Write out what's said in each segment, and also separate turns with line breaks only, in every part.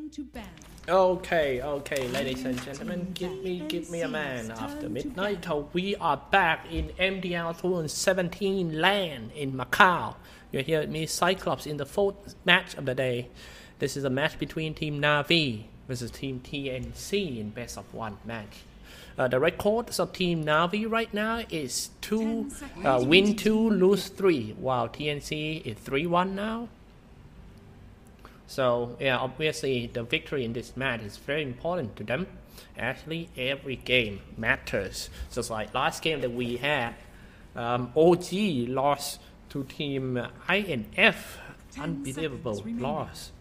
Turn to ban.
Okay, ladies and gentlemen, give me a man after midnight. We are back in MDL 2017 land in Macau. You're here with me, Cyclops, in the fourth match of the day. This is a match between Team NaVi versus Team TNC in best of one match. The records of Team NaVi right now is win 2, lose 3, while TNC is 3-1 now. So yeah, obviously the victory in this match is very important to them. Actually, every game matters. Just like last game that we had, OG lost to Team INF. Unbelievable loss.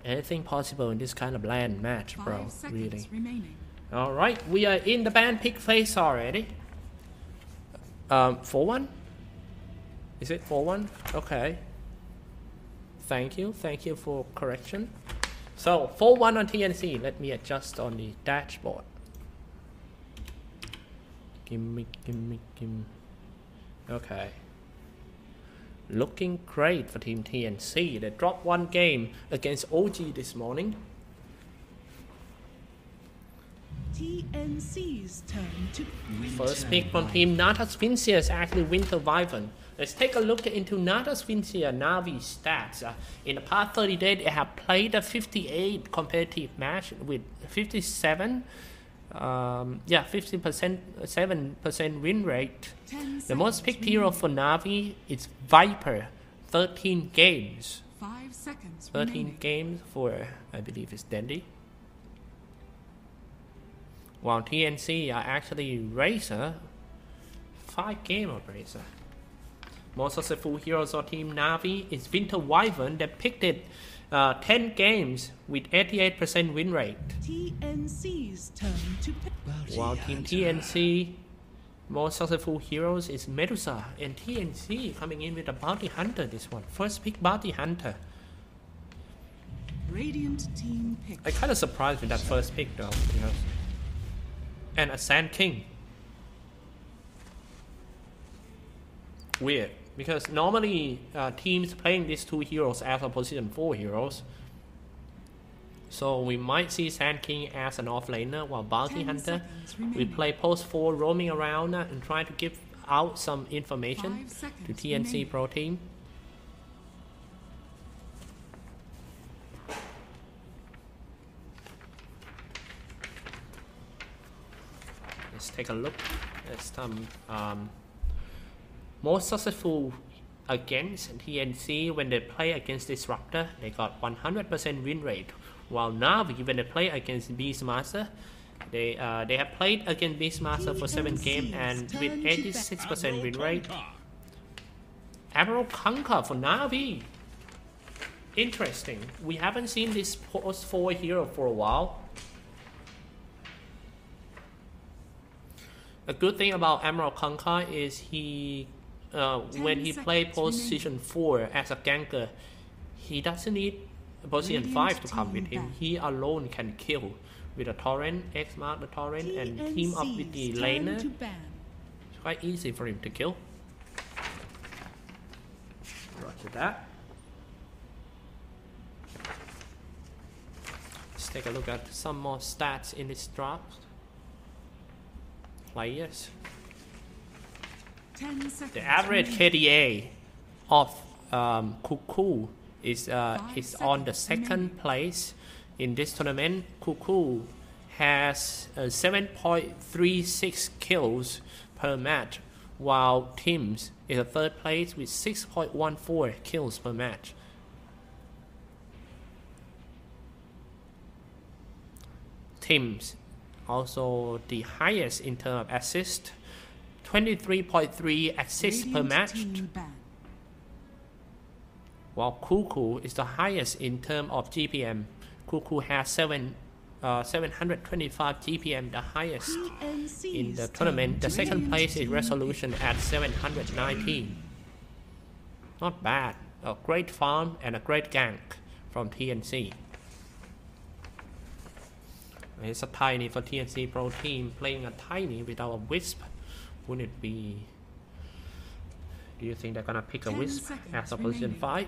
Anything possible in this kind of land match, bro. Really. Alright, we are in the band pick phase already. 4-1? Is it 4-1? Okay. Thank you for correction. So 4-1 on TNC. Let me adjust on the dashboard. Gimme. Okay. Looking great for Team TNC. They dropped one game against OG this morning.
TNC's turn to
First pick from Team NaVi is actually Winter Wyvern. Let's take a look into NaVi stats. In the past 30 days, they have played a 58 competitive match with 57, 7% win rate. The most picked hero for NaVi is Viper, 13 games.
5 seconds
13
remaining.
games for, I believe, it's Dandy. While TNC are actually Racer, 5 game of Racer. Most successful heroes of Team NaVi is Winter Wyvern that picked it 10 games with 88% win rate.
TNC's turn to
While Team TNC, most successful heroes is Medusa, and TNC coming in with a Bounty Hunter this one. First pick Bounty Hunter.
Radiant team pick.
I'm kind of surprised with that first pick though. And a Sand King. Weird. Because normally teams playing these two heroes as a position 4 heroes. So we might see Sand King as an offlaner, while Bounty Hunter we play post 4 roaming around and try to give out some information to TNC
remaining.
Pro Team. Let's take a look at some most successful against TNC when they play against Disruptor. They got 100% win rate. While NaVi, when they play against Beastmaster, they have played against Beastmaster for 7 games and with 86% win rate. Admiral Conquer for NaVi. Interesting. We haven't seen this post 4 hero for a while. A good thing about Admiral Conquer is he, when he plays position 4 as a ganker, he doesn't need position 5 to come with him. He alone can kill with a torrent, X-mark the torrent, and team up with the laner. It's quite easy for him to kill. Roger that. Let's take a look at some more stats in this draft. Players. The average KDA of Cuckoo is on the second place in this tournament. Cuckoo has 7.36 kills per match, while Tim's is a third place with 6.14 kills per match. Tim's also the highest in terms of assist, 23.3 assists per match, while Cuckoo is the highest in terms of GPM. Cuckoo has 725 GPM, the highest in the tournament. The second place is Resolution at 719. Not bad. A great farm and a great gank from TNC. It's a tiny for TNC Pro Team playing a tiny without a Wisp. Wouldn't it be? Do you think they're gonna pick a Wisp as a position 5?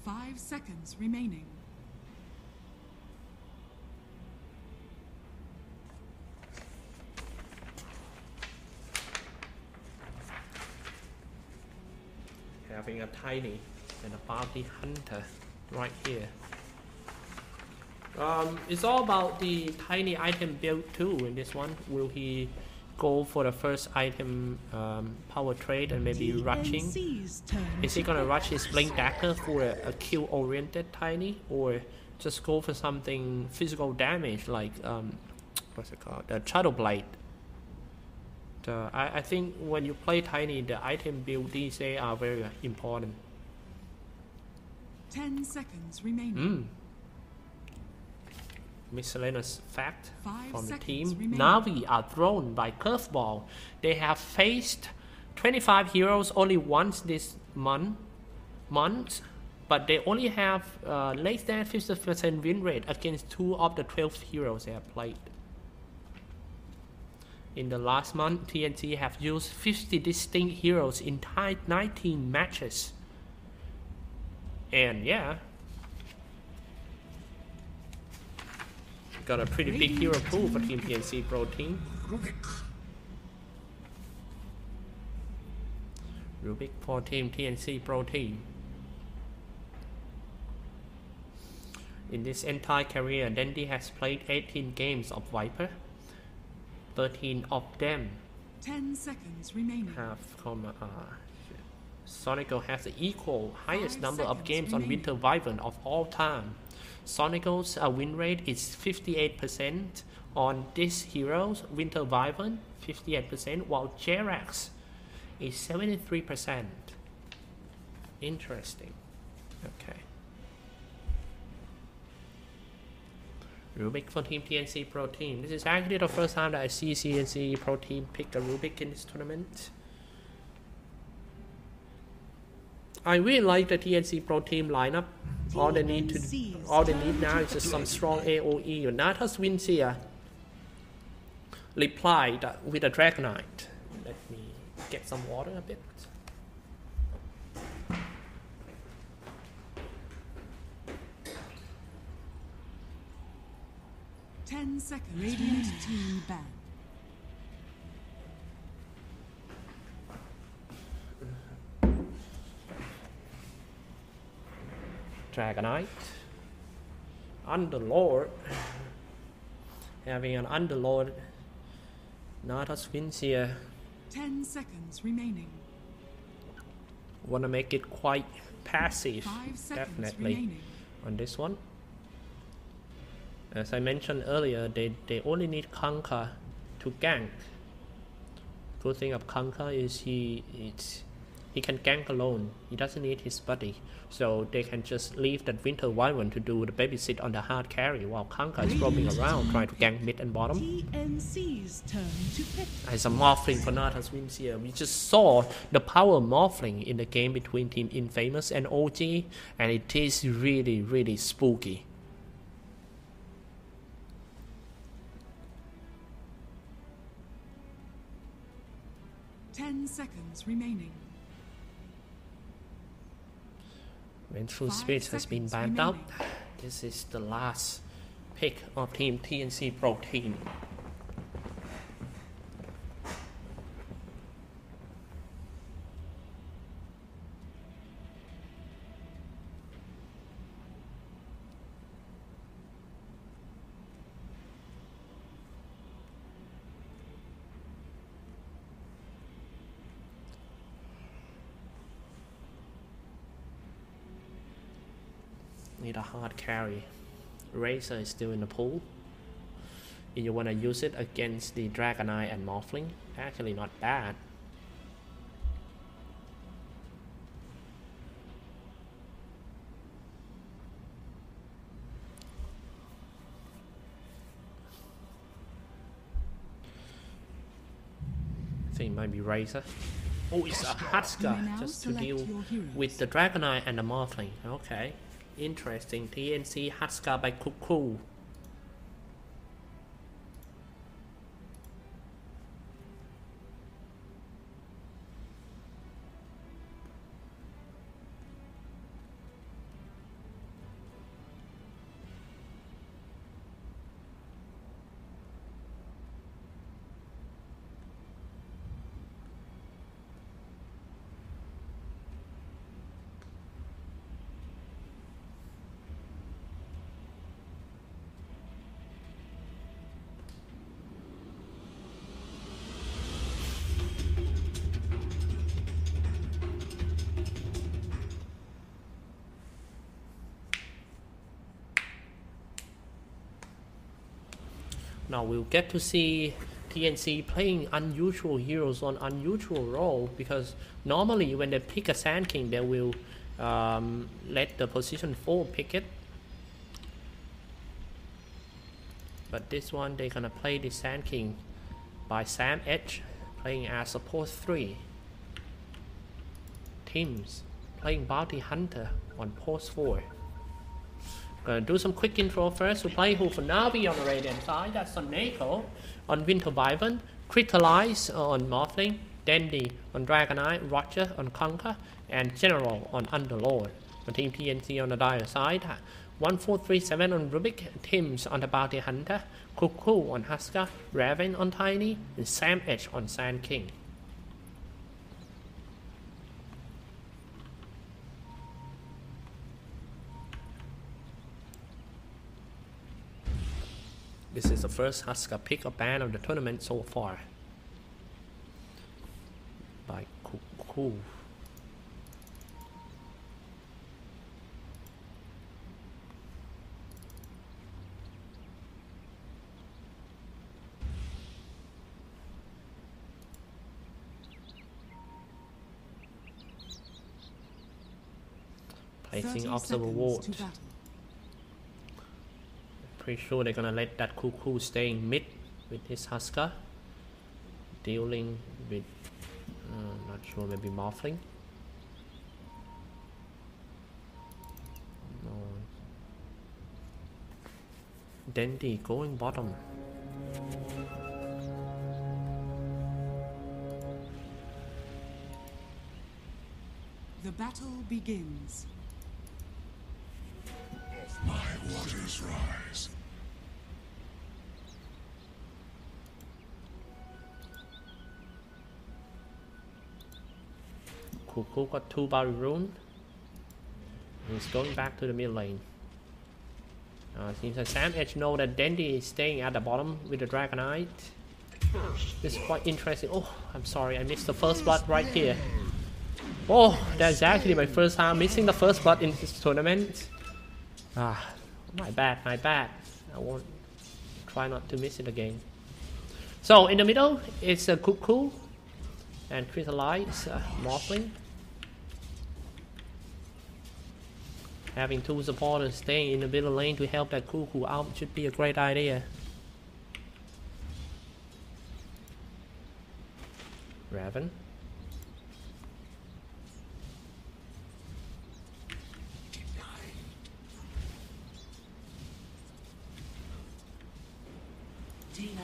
5 seconds remaining.
Having a tiny and a bounty hunter right here. It's all about the tiny item build too in this one. Will he go for the first item power trade and maybe rushing? Is he gonna rush his blink dagger for a kill oriented tiny, or just go for something physical damage like what's it called, the shadow blade? I think when you play tiny, the item build these days are very important.
10 seconds remaining.
Miscellaneous fact from the team.
remaining.
NaVi are thrown by curveball. They have faced 25 heroes only once this month, but they only have less than 50% win rate against 2 of the 12 heroes they have played. In the last month, TNC have used 50 distinct heroes in 19 matches. And yeah, got a pretty big hero pool for Team TNC Pro Team. Rubik for Team TNC Pro Team. In this entire career, Dandy has played 18 games of Viper. 13 of them
10 seconds remaining.
have come. Sonical has the equal highest number of games on Winter Wyvern of all time. Sonical's win rate is 58% on this hero's Winter Wyvern, 58%, while Jerax is 73%. Interesting. Okay. Rubik for Team TNC Pro Team. This is actually the first time that I see TNC Pro Team pick a Rubik in this tournament. I really like the TNC Pro Team lineup. All they need now is just some strong AOE. Natas wins here. Replied with a Dragonite. Let me get some water a bit.
Radiant team ban.
Dragonite. Underlord. Having an Underlord. Natas wins here.
10 seconds remaining.
Wanna make it quite passive,
5 seconds
definitely,
remaining.
on this one. As I mentioned earlier, they only need Kanka to gank. Good thing of Kanka is he can gank alone. He doesn't need his buddy, so they can just leave that Winter Wyvern to do the babysit on the hard carry while Kanka is roaming around trying to gank mid and bottom.
TNC's turn to pick.
As a morphling for Natas wins here. We just saw the power of morphling in the game between Team Infamous and OG, and it is really, really spooky.
10 seconds remaining.
Vengeful
5
Spirit has been
seconds
banned out.
remaining.
This is the last pick of Team TNC Pro Team. Need a hard carry. Razor is still in the pool. If you want to use it against the Dragonite and Morphling, actually not bad. I think it might be Razor. Oh, it's a Hatska just to deal with the Dragonite and the Morphling. Okay. Interesting. TNC Hatska by Cuckoo. Now we'll get to see TNC playing unusual heroes on unusual role, because normally when they pick a Sand King, they will let the position 4 pick it. But this one, they're gonna play the Sand King by Sam Edge, playing as support 3. Teams playing Bounty Hunter on post 4. Gonna do some quick intro first. We play who for NaVi on the Radiant side. That's on Nako on Winter Wyvern, Crystallize on Morphling, Dandy on Dragonite, Roger on Conquer, and General on Underlord. On Team TNC on the Dire side, 1437 on Rubik, Tims on the Bounty Hunter, Cuckoo on Husker, Raven on Tiny, and Sam Edge on Sand King. This is the first Husker pick up ban of the tournament so far by Cuckoo. Placing Observer Ward. Pretty sure they're gonna let that Cuckoo stay in mid with his Husker, dealing with not sure, maybe Morphling. No. Dandy going bottom.
The battle begins.
My waters rise.
Cuckoo got 2 Barry Rune. He's going back to the mid lane. Seems like Sam Edge know that Dandy is staying at the bottom with the Dragonite. This is quite interesting. Oh, I'm sorry, I missed the first blood right here. Oh, that's actually my first time missing the first blood in this tournament. My bad. I won't try not to miss it again. So in the middle, it's a Cuckoo and Crystallize, Morphling. Having 2 supporters staying in the middle lane to help that Cuckoo out should be a great idea. Raven.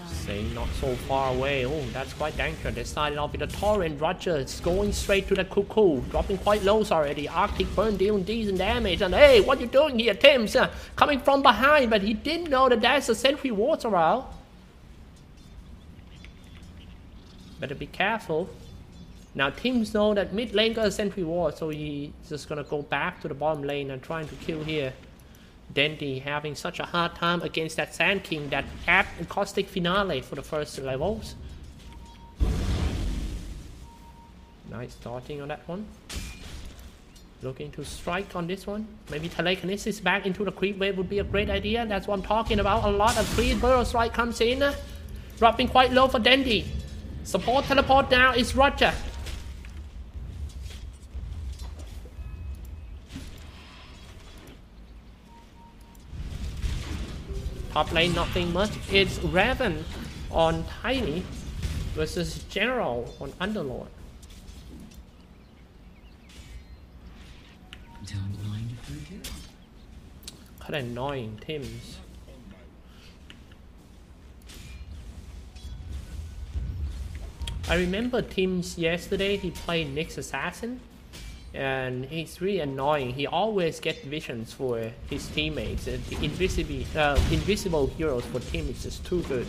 Saying not so far away. Oh, that's quite dangerous. They started off with a Torrent. Roger is going straight to the Cuckoo, dropping quite low already. Arctic Burn dealing decent damage. And hey, what you doing here, Tims? Coming from behind, but he didn't know that there's a sentry ward around. Better be careful. Now Tims know that mid lane got a sentry ward, so he's just gonna go back to the bottom lane and trying to kill here. Dandy having such a hard time against that Sand King that had a caustic finale for the first levels. Nice starting on that one. Looking to strike on this one. Maybe telekinesis back into the creep wave would be a great idea. That's what I'm talking about. A lot of 3 burrow strike comes in. Dropping quite low for Dandy. Support teleport now is Roger. Top lane, nothing much. It's Raven on Tiny versus General on Underlord. Kind of annoying Tims. I remember Tims yesterday, he played Nyx Assassin. And he's really annoying. He always gets visions for his teammates. The invisible heroes for team is just too good.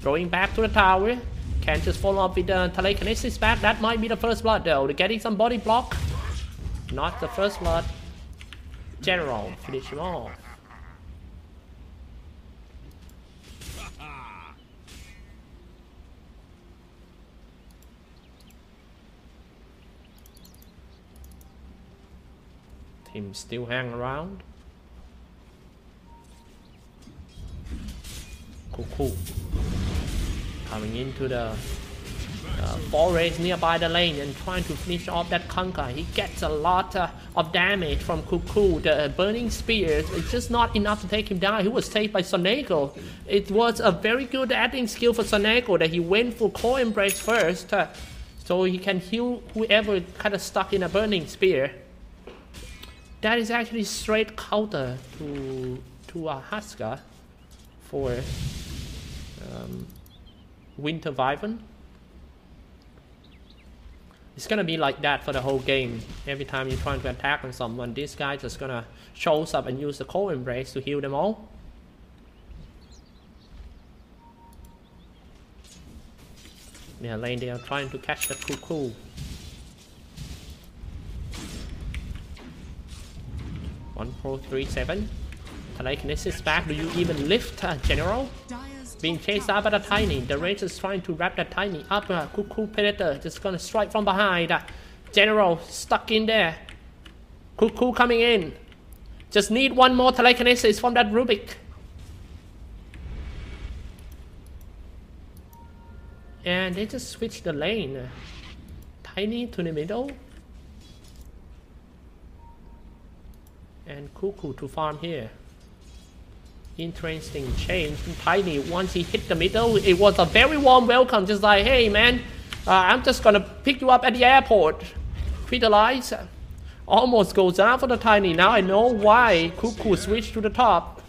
Throwing back to the tower. Can't just follow up with the telekinesis back. That might be the first blood though. They're getting some body block. Not the first blood. General, finish him off. Him still hang around. Cool. Coming into the forest nearby the lane and trying to finish off that conquer. He gets a lot of damage from Cuckoo. The burning spears is just not enough to take him down. He was saved by Sonego. It was a very good adding skill for Sonego that he went for Core Embrace first, so he can heal whoever kind of stuck in a burning spear. That is actually straight counter to a Husker for Winter Wyvern. It's gonna be like that for the whole game. Every time you're trying to attack on someone, this guy just gonna shows up and use the Core Embrace to heal them all. Yeah, lane they are trying to catch the Cuckoo. One, 4, 3, 7. Telekinesis back. Do you even lift General? Being chased out by the Tiny. The Rage is trying to wrap that Tiny up. Cuckoo Predator just gonna strike from behind. General stuck in there. Cuckoo coming in. Just need one more telekinesis from that Rubik. And they just switch the lane. Tiny to the middle. And Cuckoo to farm here. Interesting change. Tiny, once he hit the middle, it was a very warm welcome. Just like, hey man, I'm just gonna pick you up at the airport. Vitalize. Almost goes down for the Tiny. Now I know why Cuckoo switched to the top.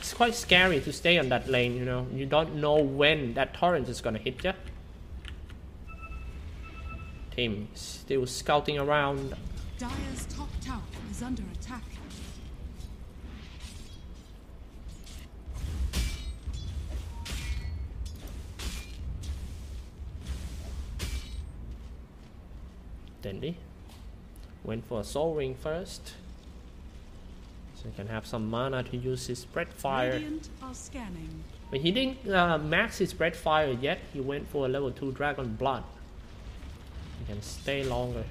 It's quite scary to stay on that lane, you know. You don't know when that torrent is gonna hit you. Team still scouting around.
Dire's top tower is under attack.
Dandy went for a soul ring first, so he can have some mana to use his spread fire.
Radiant are scanning.
But he didn't max his spread fire yet. He went for a level 2 Dragon Blood. He can stay longer.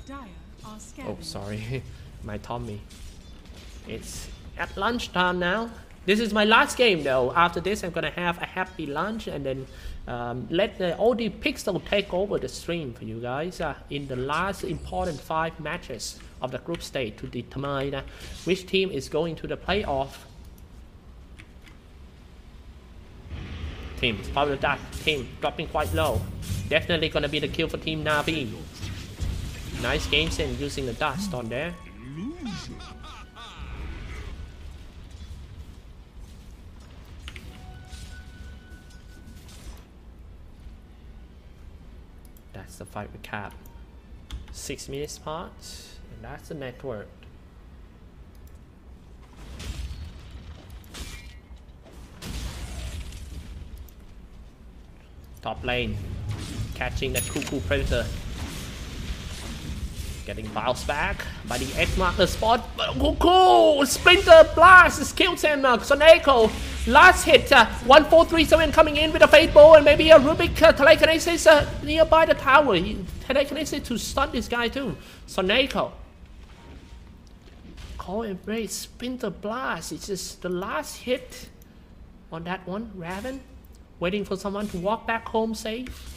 Dire are scanning.
Oh, sorry. My Tommy. It's at lunchtime now. This is my last game though. After this, I'm gonna have a happy lunch and then let the OD Pixel take over the stream for you guys in the last important 5 matches of the group stage to determine which team is going to the playoff. Team, probably that team dropping quite low. Definitely gonna be the kill for Team NaVi. Nice game sense using the dust on there. That's the fight recap. 6 minutes part, and that's the network. Top lane, catching that Cuckoo Predator. Getting bounced back by the X marker spot. Cuckoo! Splinter Blast kills him. Sonego, last hit. 1437 coming in with a Fate Bow and maybe a Rubik telekinesis nearby the tower. Telekinesis to stun this guy too. Sonego. Call Embrace, Splinter Blast. It's just the last hit on that one. Raven. Waiting for someone to walk back home safe.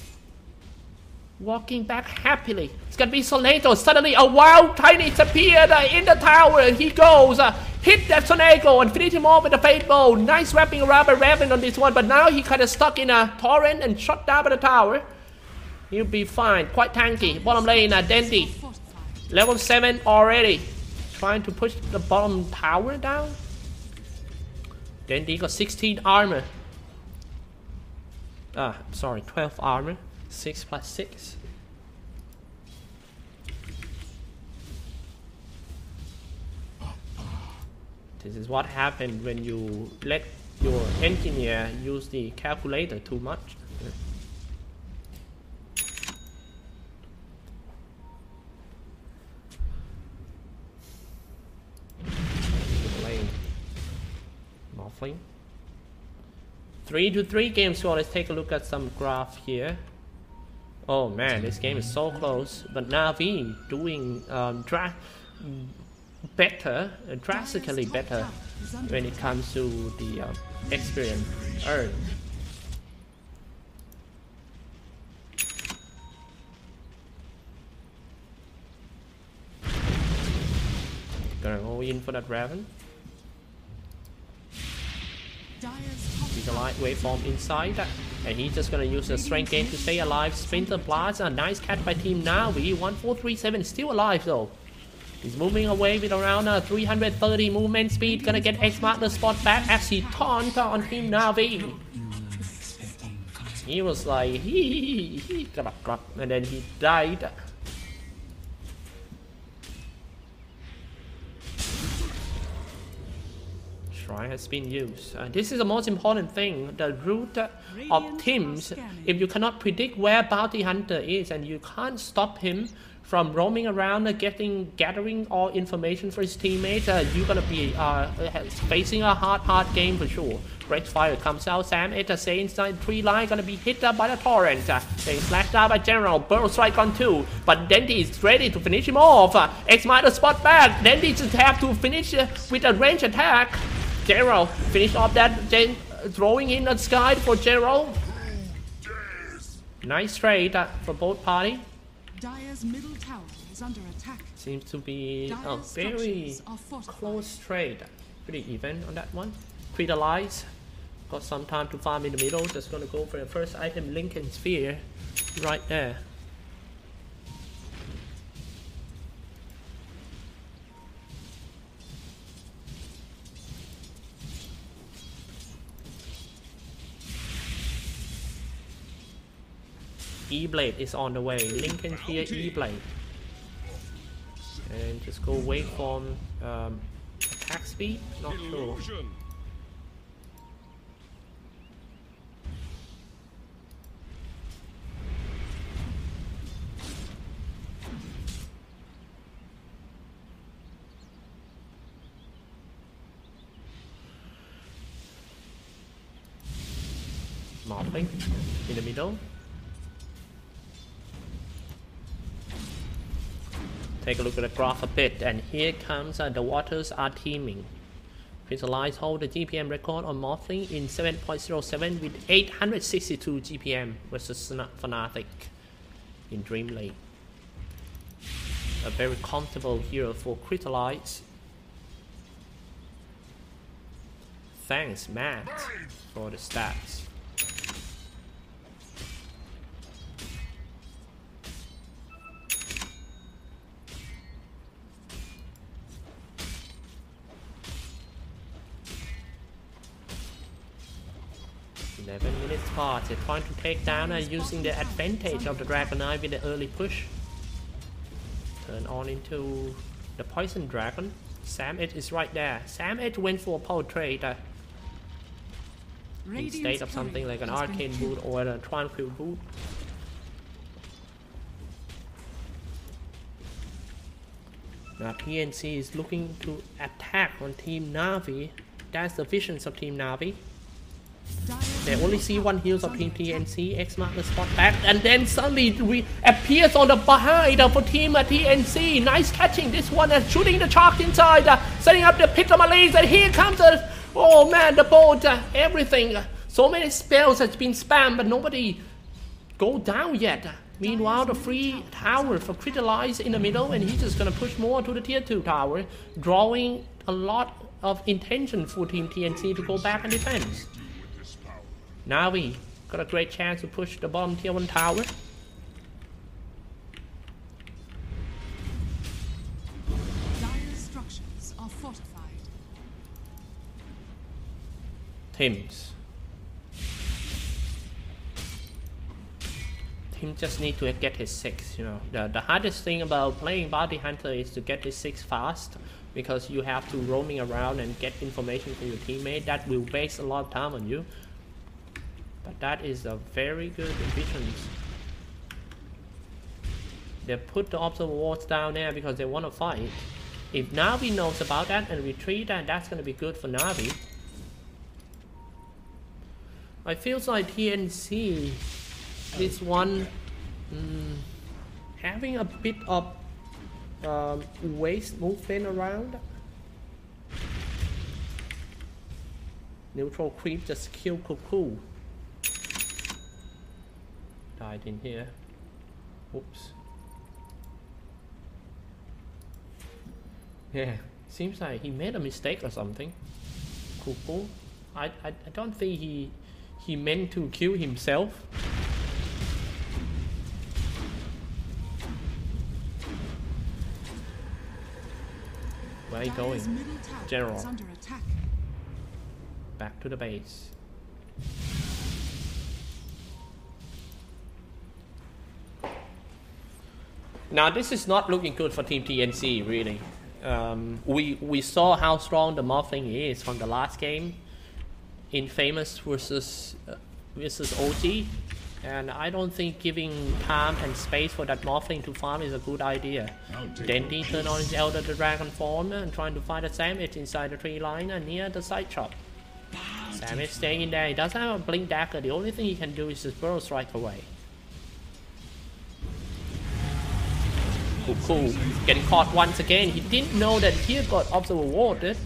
Walking back happily. It's gonna be Sonego. Suddenly a wild Tiny appeared in the tower. He goes. Hit that Sonego and finish him off with a Fate Bow. Nice wrapping around by Raven on this one. But now he kind of stuck in a torrent and shot down by the tower. He'll be fine. Quite tanky. Bottom lane, Dandy. Level 7 already. Trying to push the bottom tower down. Dandy got 16 armor. Sorry, 12 armor. 6 plus 6. This is what happened when you let your engineer use the calculator too much. Lane. Morphling. 3-3 game score. Let's take a look at some graph here. Oh man, this game is so close. But NaVi doing better, drastically better when it comes to the experience earned. Gonna go in for that Raven. He's a light waveform inside, and he's just gonna use the strength gain to stay alive. Splinter Blast, a nice catch by Team NaVi. 1437 still alive though. He's moving away with around 330 movement speed. Gonna get X-Mark the spot back as he taunted on Team NaVi. He was like, he and then he died. Has been used. This is the most important thing, the root of teams. If you cannot predict where Bounty Hunter is and you can't stop him from roaming around gathering all information for his teammates, you're gonna be facing a hard game for sure. Red Fire comes out, Sam at the same inside 3 line, gonna be hit by the torrent. Then slashed out by General, Burrow strike on 2, but Dendy is ready to finish him off. X-Mark the spot back, Dendy just have to finish with a range attack. General finish off that, throwing in the sky for General. Nice trade for both parties.
Dire's middle tower is under attack.
Seems to be a very close trade. Pretty even on that one. Crystallize. Got some time to farm in the middle. Just gonna go for the first item, Lincoln Sphere. Right there. E-Blade is on the way. Lincoln here, E-Blade. And just go waveform attack speed? Not sure. Morphing in the middle. Take a look at the graph a bit, and here comes the waters are teeming. Crystallize hold the GPM record on Morphling in 7.07 with 862 GPM versus Fnatic in Dream Lake. A very comfortable hero for Crystallize. Thanks, Matt, for the stats. Minutes part. They're trying to take down using the advantage of the Dragon Eye with the early push. Turn on into the Poison Dragon. Sam Edge is right there. Sam Edge went for a power trade instead of something like an Arcane Boot or a Tranquil Boot. Now TNC is looking to attack on Team NaVi. That's the visions of Team NaVi. They only see one heals of Team TNC. X-Mark the spot back, and then suddenly appears on the behind for Team TNC. Nice catching this one and shooting the shark inside, setting up the pit of malaise, and here comes oh man, the bolt, everything. So many spells has been spammed, but nobody go down yet. Meanwhile, the free tower for Crystallize in the middle, and he's just gonna push more to the tier 2 tower, drawing a lot of intention for Team TNC to go back and defend. NaVi got a great chance to push the bottom tier 1 tower.
Dire structures are fortified.
Teams just need to get his 6, you know. The hardest thing about playing Bounty Hunter is to get his 6 fast, because you have to roaming around and get information from your teammate. That will waste a lot of time on you. But that is a very good efficiency. They put the observer wards down there because they want to fight. If NaVi knows about that and retreat, then that's going to be good for NaVi. I feels like TNC, this one, having a bit of waste movement around. Neutral creep just kill Cuckoo. Died in here. Oops. Yeah, seems like he made a mistake or something. Cuckoo. I don't think he meant to kill himself. Where are you going? General. Back to the base. Now this is not looking good for Team TNC really. We saw how strong the Morphling is from the last game in Famous versus OG, and I don't think giving time and space for that Morphling to farm is a good idea. Dendy turned on his Elder Dragon form and trying to find a Savage inside the tree line and near the side shop. Savage staying in there. He doesn't have a Blink Dagger. The only thing he can do is just Burrow Strike away. Cool. Getting caught once again. He didn't know that he got Observer Warded.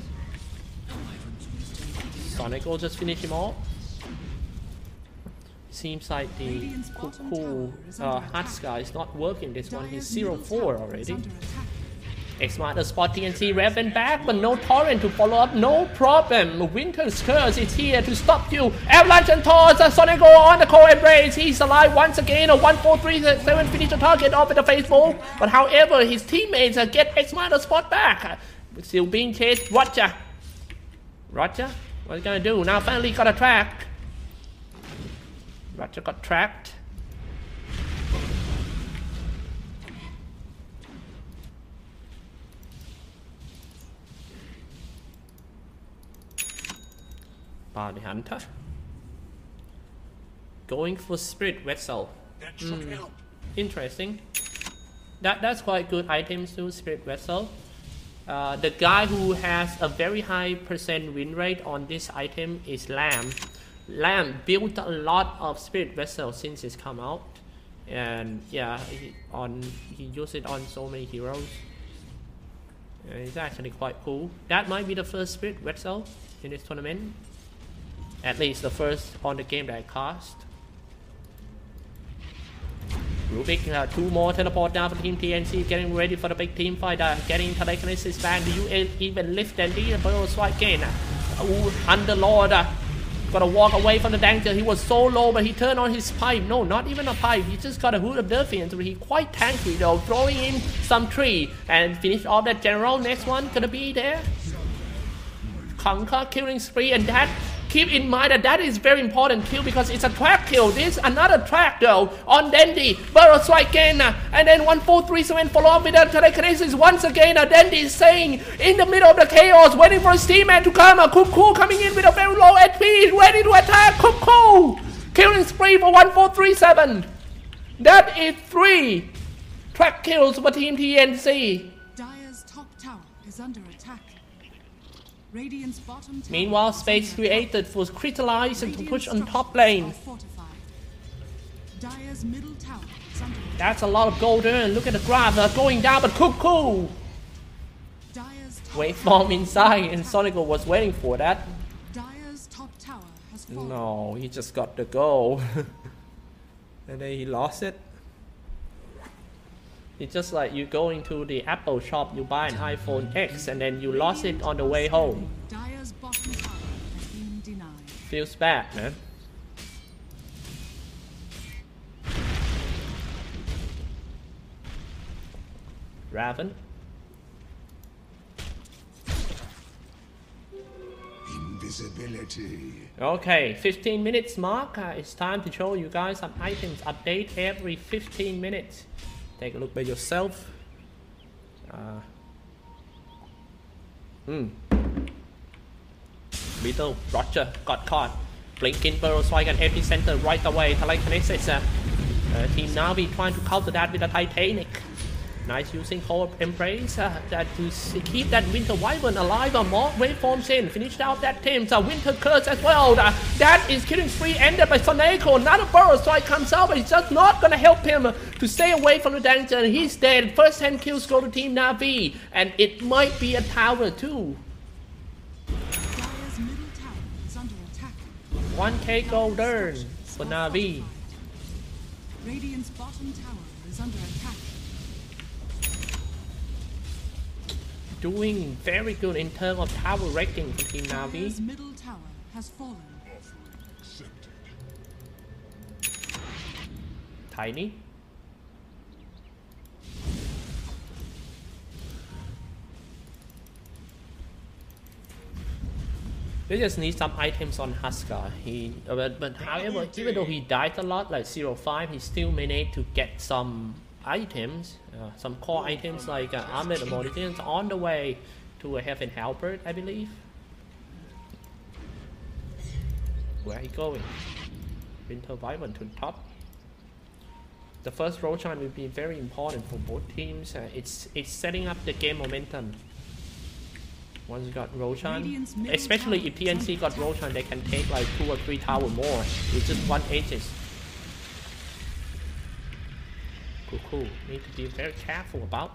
Statistical just finished him off. Seems like the Cuckoo Hatska is not working this one. He's 0-4 already. X-Marter spot TNC Raven back, but no Torrent to follow up. No problem. Winter's Curse is here to stop you. Avalanche and Toss. Statistical on the core embrace. He's alive once again. A 1-4-3-7 finish the target off with the Facebook. But however, his teammates get X-Marter spot back. Still being chased. Roger. What's he gonna do? Now finally got a track. Roger got tracked. Bounty Hunter. Going for Spirit Vessel. Interesting. That's quite good items too, Spirit Vessel. The guy who has a very high % win rate on this item is Lamb. Lamb built a lot of Spirit Vessel since it's come out. And yeah, he used it on so many heroes. It's actually quite cool. That might be the first Spirit Vessel in this tournament. At least the first on the game that I cast. Rubik, 2 more teleport down for Team TNC, getting ready for the big team fight. Getting telekinesis back. Do you even lift and the Burrow Strike again? Underlord gotta walk away from the danger. He was so low, but he turned on his pipe. No, not even a pipe. He just got a Hood of Defiance. He's quite tanky though, throwing in some tree and finish off that general. Next one gonna be there. Conquer killing spree, and that. Keep in mind that is very important kill because it's a track kill. This another track though on Dandy. Burrow Strike again, and then 1-4-3-7 follow up with the telekinesis once again. Dandy is staying in the middle of the chaos, waiting for his teammate to come. Cuckoo coming in with a very low HP, ready to attack. Cuckoo killing spree for 1-4-3-7. That is 3 track kills for Team TNC.
Dire's top tower is under attack. Radiant's bottom tower.
Meanwhile, space created was crystallized and to push on top lane.
Dire's middle tower is under attack.
That's a lot of gold and look at the graph going down, but Cuckoo! Waveform inside, and Statistical was waiting for that.
Dire's top tower has fallen.
No, he just got the goal. And then he lost it. It's just like you go into the Apple shop, you buy an iPhone X, and then you lost it on the way home.
Dire's bottom tower has been denied.
Feels bad, man. Raven.
Invisibility.
Okay, 15 minutes mark. It's time to show you guys some items update every 15 minutes. Take a look by yourself. Beetle, Roger, got caught. Blinking Burrow Strike and Epicenter right away. Telekinesis. Team NaVi trying to counter that with a Titanic. Nice using Core Embrace that to keep that Winter Wyvern alive. More waveforms in. Finished out that team. Winter Curse as well. That is killing spree ended by Statistical. Another Burrow Strike comes out, but it's just not gonna help him to stay away from the danger. He's dead. First 10 kills go to Team NaVi. And it might be a tower too.
Dire's middle tower is under attack.
1k golden for NaVi.
Radiant's bottom tower is under attack.
Doing very good in terms of tower wrecking for Team NaVi.
Dire's middle tower has fallen.
Tiny. We just need some items on Huskar. But however, even though he died a lot, like 0.5, he still managed to get some items, some core items like armored ammunitions on the way to a Heaven Halberd, I believe. Where he going? Winter Wyvern to the top. The first Roshan will be very important for both teams. It's setting up the game momentum. Once you got Roshan, especially if TNC got Roshan, they can take like 2 or 3 towers more with just 1 Aegis. Cool. Need to be very careful about.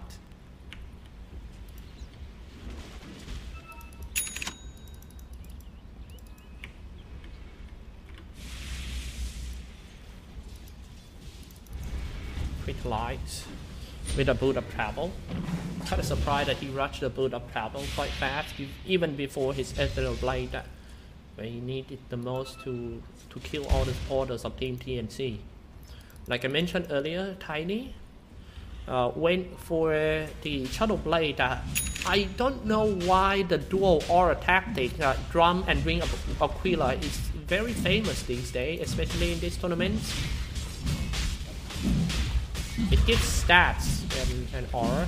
Quick lights with a boot of travel. Kind of surprised that he rushed the boot of travel quite fast, even before his Ethereal Blade, where he needed the most to kill all the supporters of Team TNC. Like I mentioned earlier, Tiny went for the Shadow Blade. I don't know why the dual aura tactic, Drum and Ring of Aquila, is very famous these days, especially in this tournament. It gives stats and aura.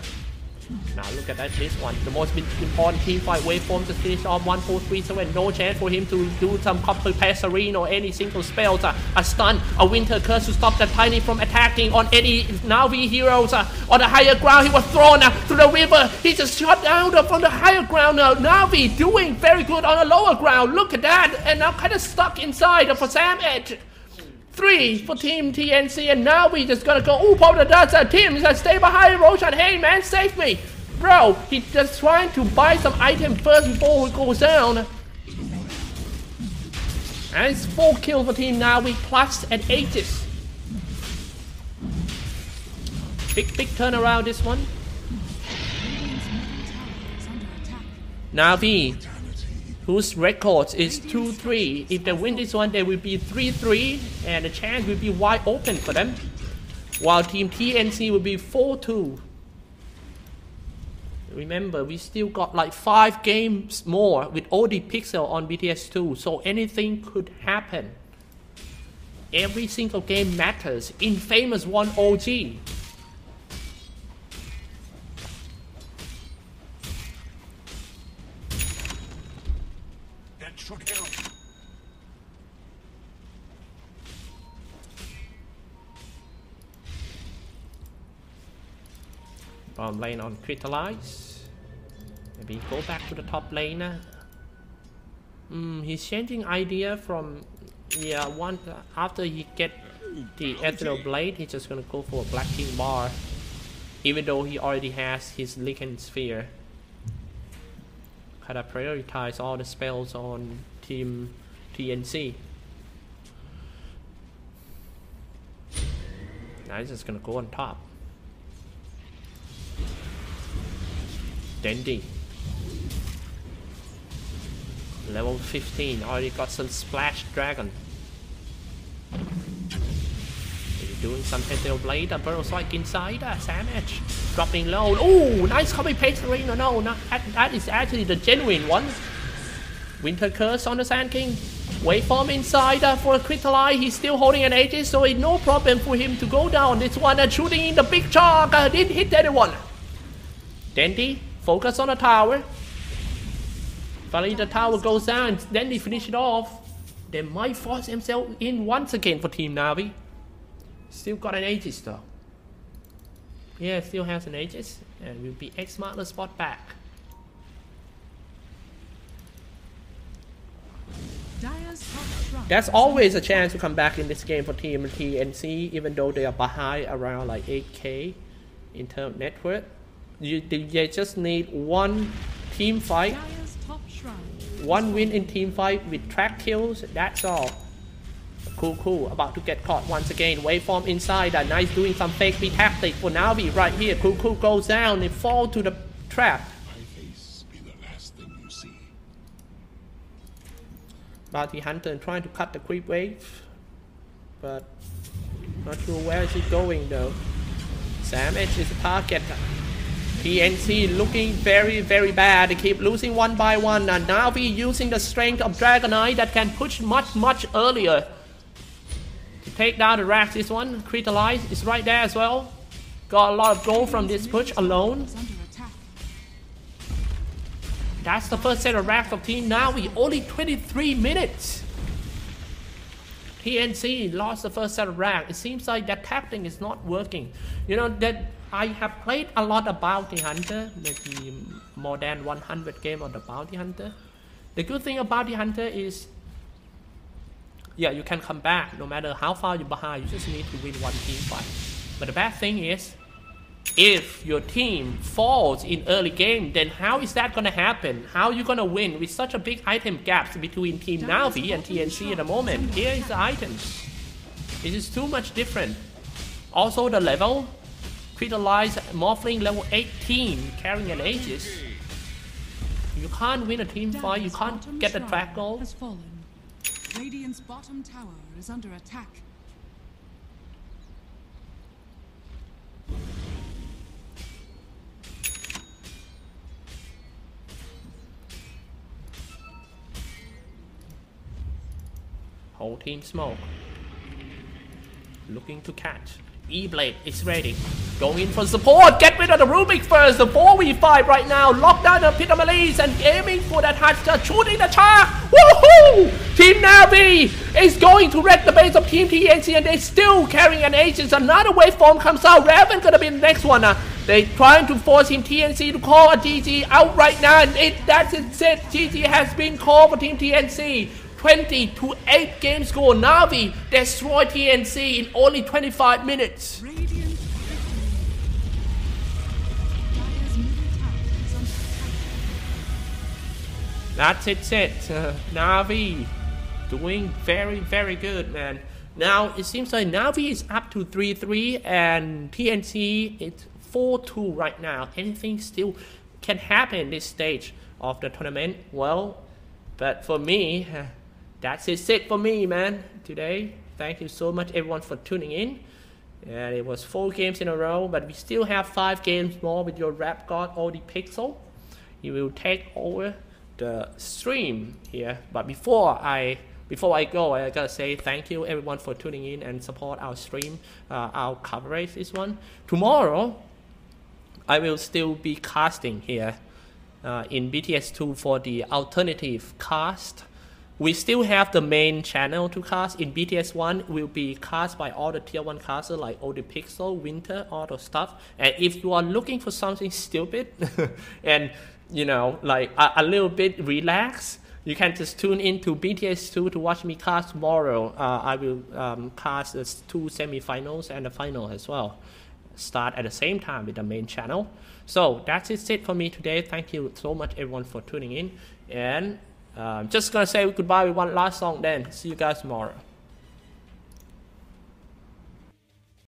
Now look at that, this one. The most important team fight waveform to finish off 1437. No chance for him to do some Copper Passerine or any single spells. A stun, a Winter Curse to stop the Tiny from attacking on any NaVi heroes. On the higher ground, he was thrown to the river. He just shot down from the higher ground. NaVi doing very good on the lower ground. Look at that. And now kind of stuck inside for Sam Edge. 3 for Team TNC, and now we just gonna go. Oh, Paul does Tim stay behind Roshan. Hey man, save me, bro. He's just trying to buy some item first before he goes down. And it's 4 kills for Team NaVi plus an Aegis. Big turnaround this one. NaVi, whose record is 2-3. If they win this one, they will be 3-3, and the chance will be wide open for them. While Team TNC will be 4-2. Remember, we still got like 5 games more with OD Pixel on BTS2, so anything could happen. Every single game matters in Famous 1 OG. Bottom lane on Crystallize. Maybe go back to the top lane. He's changing idea from one after he get the Ethereal Blade, he's just gonna go for a Black King bar, even though he already has his Lycan Sphere. Kinda prioritize all the spells on Team TNC. Now he's just gonna go on top. Dandy. Level 15, already got some Splash Dragon. He's doing some Ethereal Blade, a Burrow Strike inside, Sam Edge. Dropping low. Oh, nice copy paste arena. No, that is actually the genuine one. Winter Curse on the Sand King. Waveform inside for a critical eye. He's still holding an Aegis, so it's no problem for him to go down. This one shooting in the big chalk. Didn't hit anyone. Dandy, focus on the tower. Finally the tower goes down, then they finish it off. They might force themselves in once again for Team NaVi. Still got an Aegis though. Yeah, still has an Aegis, and will be X mark the spot back.
Dire's top shrine.
There's always a chance to come back in this game for Team TNC, even though they are behind around like 8k in terms of net worth. They just need one team fight,
Dire's top shrine.
one win in team fight with track kills, that's all. Cool, about to get caught once again. Waveform inside, nice doing some fake B tactic for NaVi right here. Cool goes down, they fall to the trap.
My face be the last thing you see.
Bounty Hunter trying to cut the creep wave, but not sure where is it going though. Sam Edge is the target. TNC looking very bad. They keep losing one by one, and NaVi using the strength of Dragonite that can push much earlier to take down the racks. This one, Crystallize is right there as well. Got a lot of gold from this push alone.
Is under attack.
That's the first set of racks of Team NaVi. Only 23 minutes. TNC lost the first set of racks. It seems like that tactic is not working. You know that I have played a lot of Bounty Hunter, maybe more than 100 games on the Bounty Hunter. The good thing about Bounty Hunter is, yeah, you can come back no matter how far you're behind. You just need to win one team fight. But the bad thing is, if your team falls in early game, then how is that gonna happen? How are you gonna win with such a big item gaps between Team NaVi and TNC at the moment? Here is the items. This is too much different. Also the level, Crystallize Morphling level 18 carrying an Aegis. You can't win a team fight, you can't get the track goal.
Has fallen. Radiant's bottom tower is under attack.
Whole team smoke. Looking to catch. E-Blade is ready. Going in for support. Get rid of the Rubik first. The 4v5 right now. Lock down the Pit of Malaise and aiming for that Hunter. Shooting the Char. Woohoo! Team NaVi is going to wreck the base of Team TNC, and they still carrying an Aegis. Another waveform comes out. Raven gonna be the next one. They trying to force Team TNC to call a GG out right now, and that's it. GG has been called for Team TNC. 20-8 game score. NaVi destroyed TNC in only 25 minutes.
Radiant victory. Dire's middle tower is under attack.
That's it. NaVi doing very good, man. Now it seems like NaVi is up to 3-3 and TNC is 4-2 right now. Anything still can happen in this stage of the tournament. Well, but for me, that's it for me, man, today. Thank you so much, everyone, for tuning in. And it was 4 games in a row, but we still have 5 games more with your rap god, Odi Pixel. He will take over the stream here. But before I go, I gotta say thank you, everyone, for tuning in and support our stream, our coverage. This one tomorrow, I will still be casting here in BTS2 for the alternative cast. We still have the main channel to cast. In BTS1 will be cast by all the tier 1 casters like Odi Pixel, Winter, all the stuff. And if you are looking for something stupid and you know, like a little bit relaxed, you can just tune in to BTS2 to watch me cast tomorrow. I will cast the 2 semi-finals and the final as well. Start at the same time with the main channel. So that's it for me today. Thank you so much, everyone, for tuning in. And just gonna say goodbye with one last song then. See you guys tomorrow.